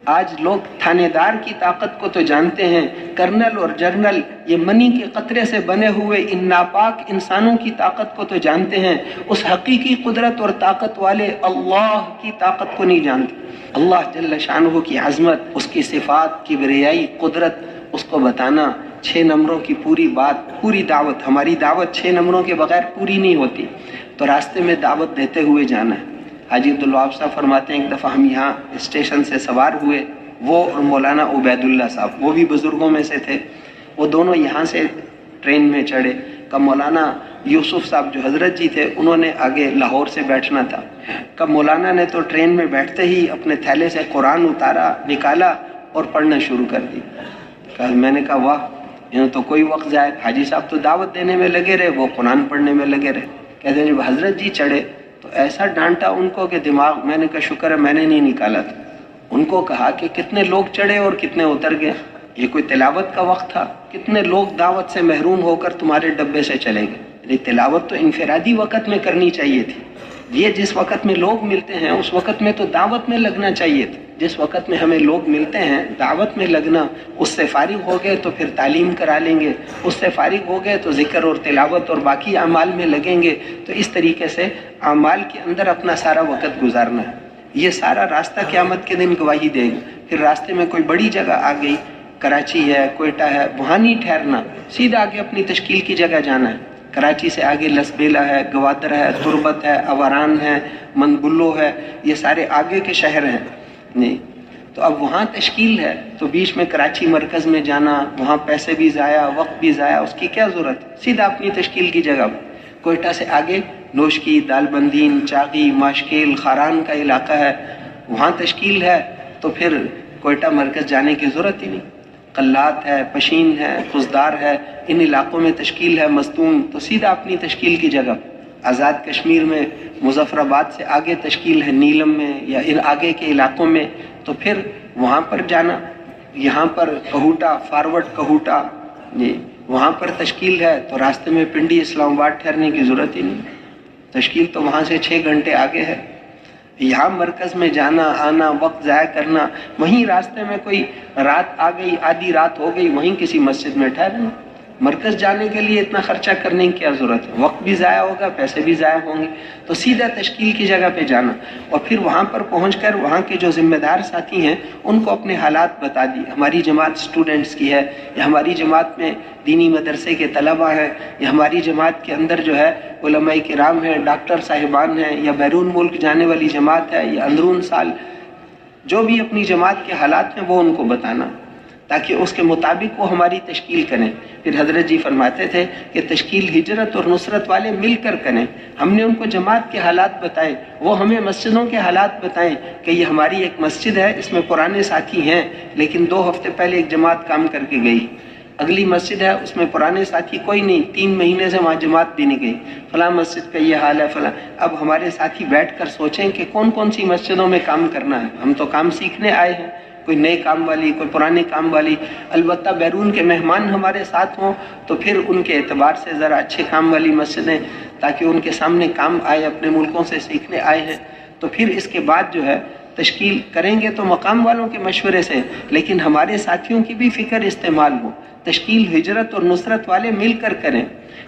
آج لوگ تھانے دار کی طاقت کو تو جانتے ہیں، کرنل اور جرنل یہ منی کے قطرے سے بنے ہوئے ان ناپاک انسانوں کی طاقت کو تو جانتے ہیں، اس حقیقی قدرت اور طاقت والے اللہ کی طاقت کو نہیں جانتے۔ اللہ جل شانہ کی عظمت، اس کی صفات، کبریائی، قدرت، اس کو بتانا 6 نمبروں کی پوری بات، پوری دعوت۔ ہماری دعوت 6 نمبروں کے بغیر پوری نہیں ہوتی، تو راستے میں دعوت دیتے ہوئے جانا ہے۔ حاجی عبدالوہاب صاحب فرماتے ہیں ایک دفعہ ہم یہاں اسٹیشن سے سوار ہوئے، وہ اور مولانا عبید اللہ صاحب، وہ بھی بزرگوں میں سے تھے، وہ دونوں یہاں سے ٹرین میں چڑھے۔ کب مولانا یوسف صاحب جو حضرت جی تھے انہوں نے آگے لاہور سے بیٹھنا تھا، کب مولانا نے تو ٹرین میں بیٹھتے ہی اپنے تھیلے سے قرآن اتارا، نکالا اور پڑھنا شروع کر دی۔ میں نے کہا واہ، یوں تو کوئی وقت ضائع، حاجی صاحب تو دعوت دینے میں لگے رہے، وہ قرآن پڑھنے میں لگے رہے۔ کہتے ہیں جب حضرت جی چڑھے تو ایسا ڈانٹا ان کو کہ دماغ، میں نے کہا شکر ہے میں نے نہیں نکالا تھا۔ ان کو کہا کہ کتنے لوگ چڑھے اور کتنے اتر گئے، یہ کوئی تلاوت کا وقت تھا؟ کتنے لوگ دعوت سے محروم ہو کر تمہارے ڈبے سے چلے گئے؟ یہ تلاوت تو انفرادی وقت میں کرنی چاہیے تھی، یہ جس وقت میں لوگ ملتے ہیں اس وقت میں تو دعوت میں لگنا چاہیے تھا۔ جس وقت میں ہمیں لوگ ملتے ہیں دعوت میں لگنا، اس سے فارغ ہو گئے تو پھر تعلیم کرا لیں گے، اس سے فارغ ہو گئے تو ذکر اور تلاوت اور باقی اعمال میں لگیں گے۔ تو اس طریقے سے اعمال کے اندر اپنا سارا وقت گزارنا ہے۔ یہ سارا راستہ قیامت کے دن گواہی دے گا۔ پھر راستے میں کوئی بڑی جگہ آ گئی، کراچی ہے، کوئٹہ ہے، وہاں نہیں ٹھہرنا، سیدھا آگے اپنی تشکیل کی جگہ جانا ہے۔ کراچی سے آگے لسبیلا ہے، گوادر ہے، تربت ہے، اوران ہے، منبلو ہے، یہ سارے آگے کے شہر ہیں۔ نہیں تو اب وہاں تشکیل ہے تو بیچ میں کراچی مرکز میں جانا، وہاں پیسے بھی ضائع، وقت بھی ضائع، اس کی کیا ضرورت ہے؟ سیدھا اپنی تشکیل کی جگہ۔ کوئٹہ سے آگے نوشکی، دال بندین، چاغی، ماشکیل، خاران کا علاقہ ہے، وہاں تشکیل ہے تو پھر کوئٹہ مرکز جانے کی ضرورت ہی نہیں۔ قلات ہے، پشین ہے، خزدار ہے، ان علاقوں میں تشکیل ہے، مستون، تو سیدھا اپنی تشکیل کی جگہ۔ آزاد کشمیر میں مظفر آباد سے آگے تشکیل ہے، نیلم میں یا ان آگے کے علاقوں میں، تو پھر وہاں پر جانا۔ یہاں پر کہوٹا، فارورڈ کہوٹا، جی وہاں پر تشکیل ہے تو راستے میں پنڈی، اسلام آباد ٹھہرنے کی ضرورت ہی نہیں، تشکیل تو وہاں سے 6 گھنٹے آگے ہے۔ یہاں مرکز میں جانا آنا، وقت ضائع کرنا، وہیں راستے میں کوئی رات آ گئی، آدھی رات ہو گئی، وہیں کسی مسجد میں ٹھہرنا۔ مرکز جانے کے لیے اتنا خرچہ کرنے کی کیا ضرورت ہے؟ وقت بھی ضائع ہوگا، پیسے بھی ضائع ہوں گے، تو سیدھا تشکیل کی جگہ پہ جانا۔ اور پھر وہاں پر پہنچ کر وہاں کے جو ذمہ دار ساتھی ہیں ان کو اپنے حالات بتا دی۔ ہماری جماعت اسٹوڈنٹس کی ہے، یا ہماری جماعت میں دینی مدرسے کے طلبہ ہیں، یا ہماری جماعت کے اندر جو ہے علماء کرام ہیں، ڈاکٹر صاحبان ہیں، یا بیرون ملک جانے والی جماعت ہے، یا اندرون سال، جو بھی اپنی جماعت کے حالات ہیں وہ ان کو بتانا، تاکہ اس کے مطابق وہ ہماری تشکیل کریں۔ پھر حضرت جی فرماتے تھے کہ تشکیل ہجرت اور نصرت والے مل کر کریں۔ ہم نے ان کو جماعت کے حالات بتائے، وہ ہمیں مسجدوں کے حالات بتائیں کہ یہ ہماری ایک مسجد ہے، اس میں پرانے ساتھی ہیں، لیکن 2 ہفتے پہلے ایک جماعت کام کر کے گئی۔ اگلی مسجد ہے اس میں پرانے ساتھی کوئی نہیں، 3 مہینے سے وہاں جماعت بھی نہیں گئی، فلاں مسجد کا یہ حال ہے فلاں۔ اب ہمارے ساتھی بیٹھ کر سوچیں کہ کون کون سی مسجدوں میں کام کرنا ہے۔ ہم تو کام سیکھنے آئے ہیں، کوئی نئے کام والی، کوئی پرانے کام والی، البتہ بیرون کے مہمان ہمارے ساتھ ہوں تو پھر ان کے اعتبار سے ذرا اچھے کام والی مسجدیں، تاکہ ان کے سامنے کام آئے، اپنے ملکوں سے سیکھنے آئے ہیں۔ تو پھر اس کے بعد جو ہے تشکیل کریں گے تو مقام والوں کے مشورے سے، لیکن ہمارے ساتھیوں کی بھی فکر استعمال ہو۔ تشکیل ہجرت اور نصرت والے مل کر کریں،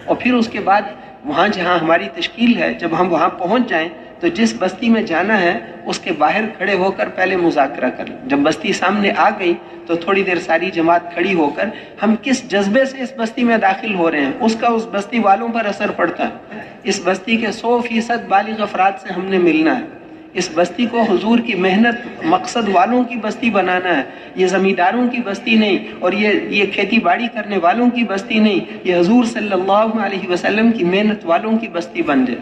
اور پھر اس کے بعد وہاں جہاں ہماری تشکیل ہے جب ہم وہاں پہنچ جائیں تو جس بستی میں جانا ہے اس کے باہر کھڑے ہو کر پہلے مذاکرہ کر لیں۔ جب بستی سامنے آ گئی تو تھوڑی دیر ساری جماعت کھڑی ہو کر ہم کس جذبے سے اس بستی میں داخل ہو رہے ہیں اس کا اس بستی والوں پر اثر پڑتا ہے۔ اس بستی کے 100% بالغ افراد سے ہم نے ملنا ہے، اس بستی کو حضور کی محنت مقصد والوں کی بستی بنانا ہے، یہ زمینداروں کی بستی نہیں، اور یہ کھیتی باڑی کرنے والوں کی بستی نہیں، یہ حضور صلی اللہ علیہ وسلم کی محنت والوں کی بستی بن جائے۔